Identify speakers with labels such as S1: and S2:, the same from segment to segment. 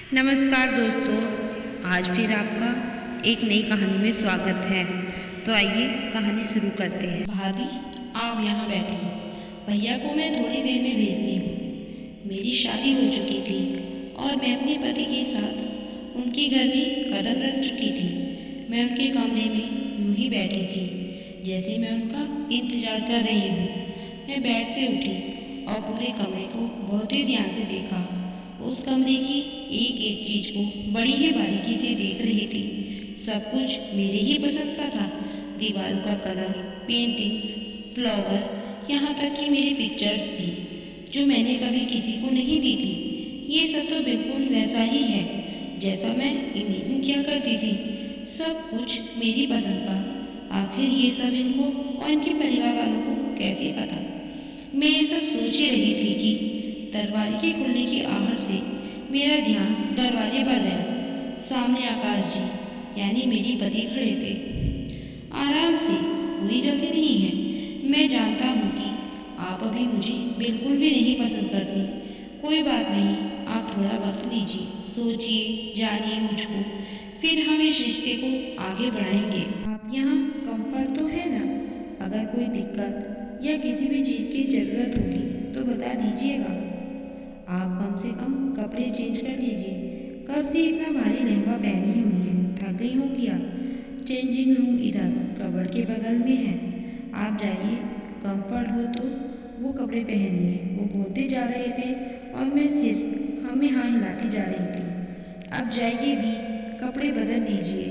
S1: नमस्कार दोस्तों, आज फिर आपका एक नई कहानी में स्वागत है। तो आइए कहानी शुरू करते हैं।
S2: भाभी, आप यहाँ बैठो। भैया को मैं थोड़ी देर में भेजती हूँ। मेरी शादी हो चुकी थी और मैं अपने पति के साथ उनके घर में कदम रख चुकी थी। मैं उनके कमरे में यूं ही बैठी थी जैसे मैं उनका इंतजार कर रही हूँ। मैं बेड से उठी और पूरे कमरे को बहुत ही ध्यान से देखा। उस कमरे की एक एक चीज को बड़ी ही बारीकी से देख रही थी। सब कुछ मेरे ही पसंद का था। दीवारों का कलर, पेंटिंग्स, फ्लावर, यहाँ तक कि मेरी पिक्चर्स भी, जो मैंने कभी किसी को नहीं दी थी। ये सब तो बिल्कुल वैसा ही है जैसा मैं इमेजिन किया करती थी। सब कुछ मेरी पसंद का। आखिर ये सब इनको और इनके परिवार वालों को कैसे पता? मैं ये सब सोच ही रही थी कि दरवाजे के खुलने की आहट से मेरा ध्यान दरवाजे पर गया। सामने आकाश जी यानी मेरे पति खड़े थे। आराम से, कोई जल्दी नहीं है। मैं जानता हूँ कि आप अभी मुझे बिल्कुल भी नहीं पसंद करती। कोई बात नहीं, आप थोड़ा वक्त लीजिए, सोचिए, जानिए मुझको, फिर हम इस रिश्ते को आगे बढ़ाएंगे। आप यहाँ कंफर्ट तो है ना? अगर कोई दिक्कत या किसी भी चीज़ की ज़रूरत होगी तो बता दीजिएगा। आप कम से कम कपड़े चेंज कर लीजिए। कब से इतना भारी लहंगा पहनी हुई है, थक गई होंगी आप। चेंजिंग रूम इधर कबर्ड के बगल में है। आप जाइए, कंफर्ट हो तो वो कपड़े पहनिए। वो बोलते जा रहे थे और मैं सिर्फ हमें हाँ हिलाती जा रही थी। अब जाइए भी, कपड़े बदल लीजिए।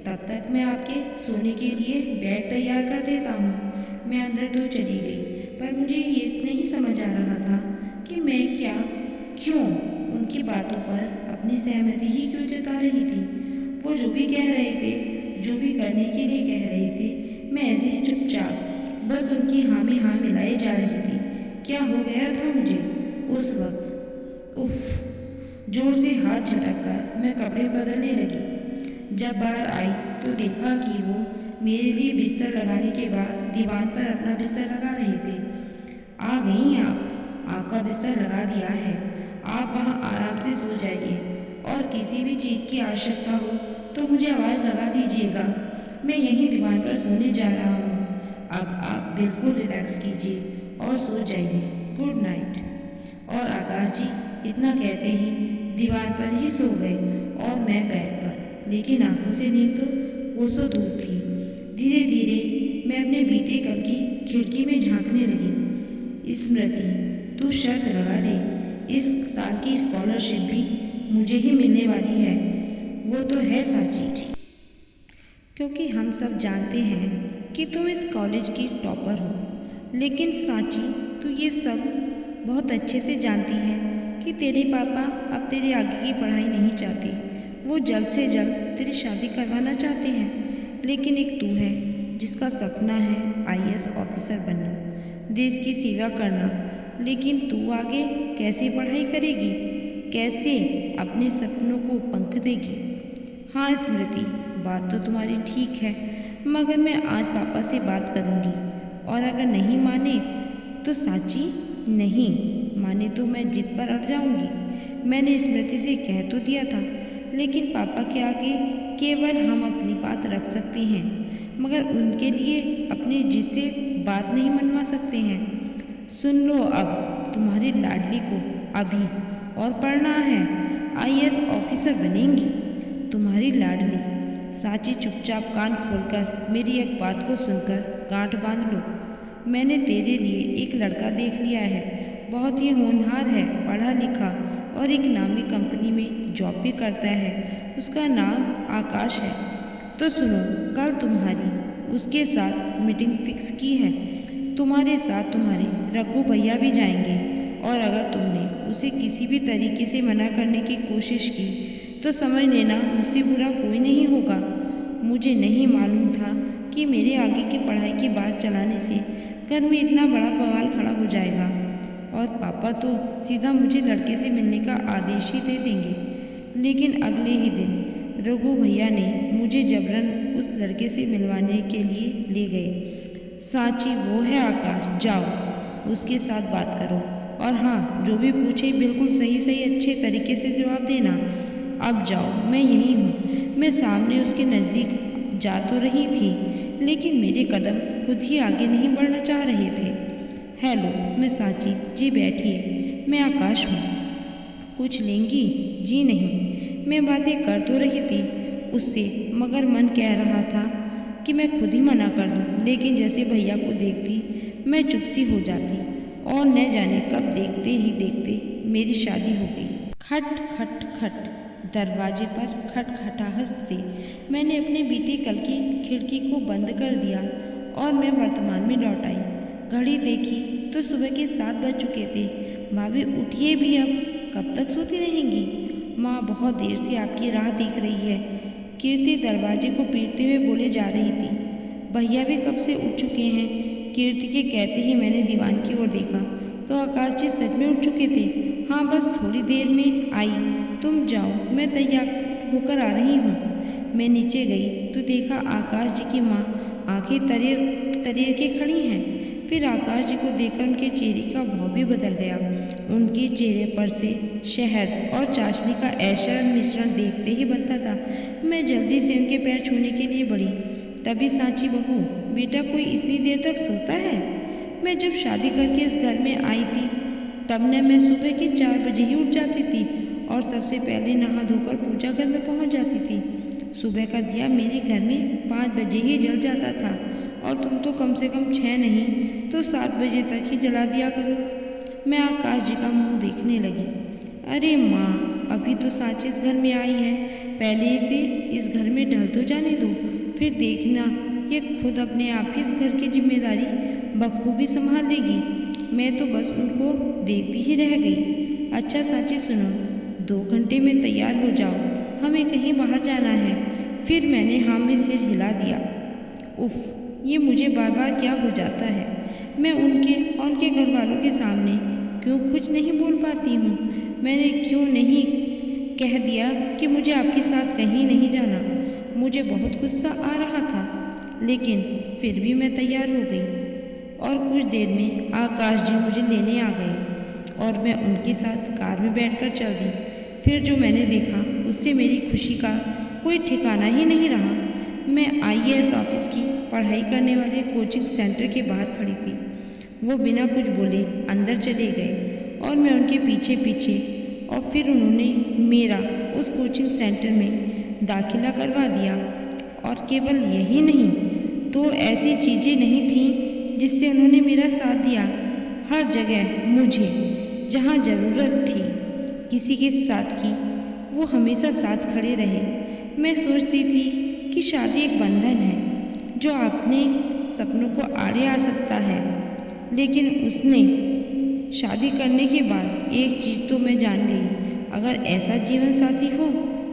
S2: तब तक मैं आपके सोने के लिए बेड तैयार कर देता हूँ। मैं अंदर तो चली गई, पर मुझे ये नहीं समझ आ रहा था कि मैं क्यों उनकी बातों पर अपनी सहमति ही क्यों जता रही थी। वो जो भी कह रहे थे, जो भी करने के लिए कह रहे थे, मैं ऐसे ही चुपचाप बस उनकी हाँ में हाँ मिलाए जा रही थी। क्या हो गया था मुझे उस वक्त? उफ! जोर से हाथ झटक कर मैं कपड़े बदलने लगी। जब बाहर आई तो देखा कि वो मेरे लिए बिस्तर लगाने के बाद दीवान पर अपना बिस्तर लगा रहे थे। आ गई आप? आपका बिस्तर लगा दिया है। आप वहाँ आराम से सो जाइए और किसी भी चीज़ की आवश्यकता हो तो मुझे आवाज़ लगा दीजिएगा। मैं यहीं दीवान पर सोने जा रहा हूँ। अब आप बिल्कुल रिलैक्स कीजिए और सो जाइए। Good night. और आकाश जी इतना कहते ही दीवान पर ही सो गए और मैं बेड पर, लेकिन आंखों से नींद तो कोसों दूर थी। धीरे धीरे मैं अपने बीते कल की खिड़की में झांकने लगी। स्मृति, तू शर्त लगा ले, इस साल की स्कॉलरशिप भी मुझे ही मिलने वाली है। वो तो है साची जी, क्योंकि हम सब जानते हैं कि तुम इस कॉलेज की टॉपर हो। लेकिन साची, तू ये सब बहुत अच्छे से जानती है कि तेरे पापा अब तेरे आगे की पढ़ाई नहीं चाहते। वो जल्द से जल्द तेरी शादी करवाना चाहते हैं। लेकिन एक तू है जिसका सपना है आईएएस ऑफिसर बनना, देश की सेवा करना। लेकिन तू आगे कैसे पढ़ाई करेगी? कैसे अपने सपनों को पंख देगी? हाँ स्मृति, बात तो तुम्हारी ठीक है, मगर मैं आज पापा से बात करूँगी और अगर नहीं माने तो साची, नहीं माने तो मैं जिद पर अड़ जाऊँगी। मैंने स्मृति से कह तो दिया था, लेकिन पापा के आगे केवल हम अपनी बात रख सकते हैं, मगर उनके लिए अपनी जिद से बात नहीं मनवा सकते हैं। सुन लो, अब तुम्हारी लाडली को अभी और पढ़ना है, आईएएस ऑफिसर बनेंगी तुम्हारी लाडली। साची चुपचाप कान खोलकर मेरी एक बात को सुनकर गांठ बांध लो। मैंने तेरे लिए एक लड़का देख लिया है, बहुत ही होनहार है, पढ़ा लिखा और एक नामी कंपनी में जॉब भी करता है। उसका नाम आकाश है। तो सुनो, कल तुम्हारी उसके साथ मीटिंग फिक्स की है। तुम्हारे साथ तुम्हारे रघु भैया भी जाएंगे और अगर तुमने उसे किसी भी तरीके से मना करने की कोशिश की तो समझ लेना मुझसे बुरा कोई नहीं होगा। मुझे नहीं मालूम था कि मेरे आगे की पढ़ाई की बात चलाने से घर में इतना बड़ा बवाल खड़ा हो जाएगा और पापा तो सीधा मुझे लड़के से मिलने का आदेश ही दे देंगे। लेकिन अगले ही दिन रघु भैया ने मुझे जबरन उस लड़के से मिलवाने के लिए ले गए। साची वो है आकाश, जाओ उसके साथ बात करो और हाँ, जो भी पूछे बिल्कुल सही सही अच्छे तरीके से जवाब देना।
S1: अब जाओ, मैं यहीं हूँ। मैं सामने उसके नज़दीक जा तो रही थी, लेकिन मेरे कदम खुद ही आगे नहीं बढ़ना चाह रहे थे। हेलो, मैं सांची जी, बैठिए। मैं आकाश हूँ। कुछ लेंगी? जी नहीं। मैं बातें कर तो रही थी उससे, मगर मन कह रहा था कि मैं खुद ही मना कर दूँ, लेकिन जैसे भैया को देखती मैं चुप सी हो जाती और न जाने कब देखते ही देखते मेरी शादी हो गई। खट खट खट। दरवाजे पर खटखटाहट से मैंने अपने बीते कल की खिड़की को बंद कर दिया और मैं वर्तमान में लौट आई। घड़ी देखी तो सुबह के 7 बज चुके थे। भाभी उठिए भी, अब कब तक सोती रहेंगी? माँ बहुत देर से आपकी राह देख रही है, कीर्ति दरवाजे को पीटते हुए बोले जा रही थी। भैया भी कब से उठ चुके हैं, कीर्ति के कहते ही मैंने दीवान की ओर देखा तो आकाश जी सच में उठ चुके थे। हाँ, बस थोड़ी देर में आई। तुम जाओ, मैं तैयार होकर आ रही हूँ। मैं नीचे गई तो देखा आकाश जी की माँ आंखें तरेर तरेर के खड़ी हैं। फिर आकाश जी को देखकर उनके चेहरे का भाव भी बदल गया। उनके चेहरे पर से शहद और चाशनी का ऐसा मिश्रण देखते ही बनता था। मैं जल्दी से उनके पैर छूने के लिए बढ़ी, तभी सांची बहू, बेटा कोई इतनी देर तक सोता है? मैं जब शादी करके इस घर में आई थी तब न मैं सुबह के 4 बजे ही उठ जाती थी और सबसे पहले नहा धोकर पूजा घर में पहुंच जाती थी। सुबह का दिया मेरे घर में 5 बजे ही जल जाता था और तुम तो कम से कम 6 नहीं तो 7 बजे तक ही जला दिया करो। मैं आकाश जी का मुंह देखने लगी। अरे माँ, अभी तो सांची इस घर में आई है, पहले इसे इस घर में ढल तो जाने दो, फिर देखना ये खुद अपने आप ही इस घर की जिम्मेदारी बखूबी संभाल लेगी। मैं तो बस उनको देखती ही रह गई। अच्छा सांची सुनो, 2 घंटे में तैयार हो जाओ, हमें कहीं बाहर जाना है। फिर मैंने हाँ में सिर हिला दिया। उफ, ये मुझे बार बार क्या हो जाता है? मैं उनके और उनके घर वालों के सामने क्यों कुछ नहीं बोल पाती हूँ? मैंने क्यों नहीं कह दिया कि मुझे आपके साथ कहीं नहीं जाना? मुझे बहुत गुस्सा आ रहा था, लेकिन फिर भी मैं तैयार हो गई और कुछ देर में आकाश जी मुझे लेने आ गए और मैं उनके साथ कार में बैठकर चल दी। फिर जो मैंने देखा उससे मेरी खुशी का कोई ठिकाना ही नहीं रहा। मैं IAS ऑफिस की पढ़ाई करने वाले कोचिंग सेंटर के बाहर खड़ी थी। वो बिना कुछ बोले अंदर चले गए और मैं उनके पीछे पीछे, और फिर उन्होंने मेरा उस कोचिंग सेंटर में दाखिला करवा दिया। और केवल यही नहीं, 2 ऐसी चीज़ें नहीं थीं जिससे उन्होंने मेरा साथ दिया। हर जगह मुझे जहाँ ज़रूरत थी किसी के साथ की, वो हमेशा साथ खड़े रहे। मैं सोचती थी कि शादी एक बंधन है जो अपने सपनों को आड़े आ सकता है, लेकिन उसने शादी करने के बाद एक चीज़ तो मैं जान गई, अगर ऐसा जीवन साथी हो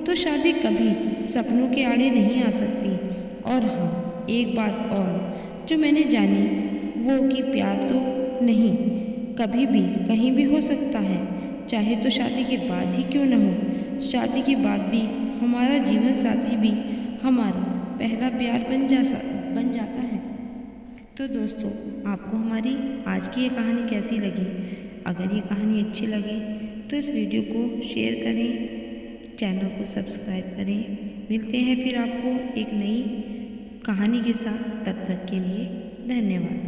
S1: तो शादी कभी सपनों के आड़े नहीं आ सकती। और हाँ, एक बात और जो मैंने जानी वो कि प्यार तो नहीं, कभी भी कहीं भी हो सकता है, चाहे तो शादी के बाद ही क्यों न हो। शादी के बाद भी हमारा जीवन साथी भी हमारा पहला प्यार बन जाता है। तो दोस्तों, आपको हमारी आज की ये कहानी कैसी लगी? अगर ये कहानी अच्छी लगे तो इस वीडियो को शेयर करें, चैनल को सब्सक्राइब करें। मिलते हैं फिर आपको एक नई कहानी के साथ, तब तक के लिए धन्यवाद।